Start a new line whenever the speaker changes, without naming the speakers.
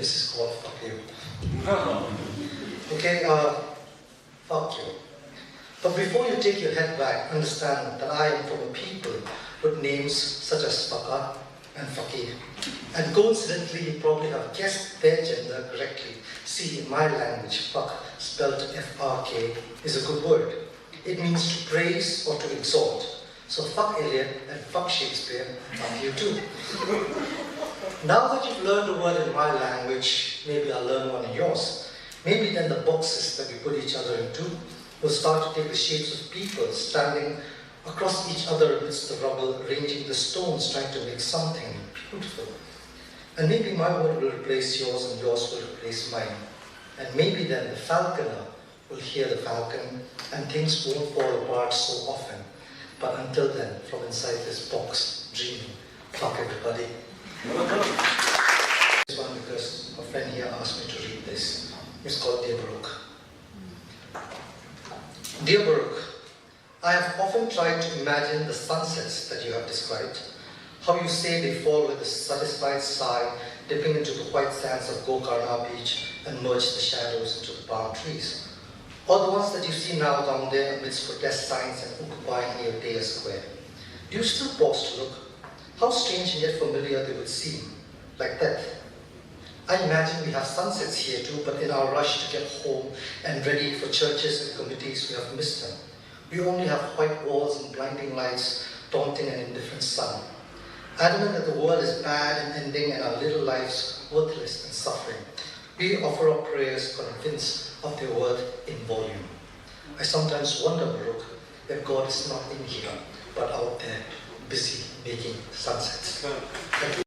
this is called fuck you. Okay, fuck you. But before you take your head back, understand that I am from a people with names such as Fakar and Fakir. And coincidentally, you probably have guessed their gender correctly. See, in my language, fuck, spelled F-R-K, is a good word. It means to praise or to exalt. So fuck Eliot and fuck Shakespeare, fuck you too. Now that you've learned a word in my language, maybe I'll learn one in yours. Maybe then the boxes that we put each other into will start to take the shapes of people standing across each other amidst the rubble, arranging the stones, trying to make something beautiful. And maybe my word will replace yours and yours will replace mine. And maybe then the falconer will hear the falcon and things won't fall apart so often. But until then, from inside this box, dreaming, fuck everybody. This one because a friend here asked me to read this. It's called Dear Baruch. Dear Baruch, I have often tried to imagine the sunsets that you have described, how you say they fall with a satisfied sigh, dipping into the white sands of Gokarna beach and merge the shadows into the palm trees. Or the ones that you see now down there amidst protest signs and occupying your Day Square. Do you still pause to look? How strange and yet familiar they would seem, like that. I imagine we have sunsets here too, but in our rush to get home and ready for churches and committees, we have missed them. We only have white walls and blinding lights, daunting and indifferent sun. Adamant that the world is bad and ending and our little lives worthless and suffering, we offer our prayers convinced of their worth in volume. I sometimes wonder, Baruch, if God is not in here, but out there, busy making sunsets. Thank you.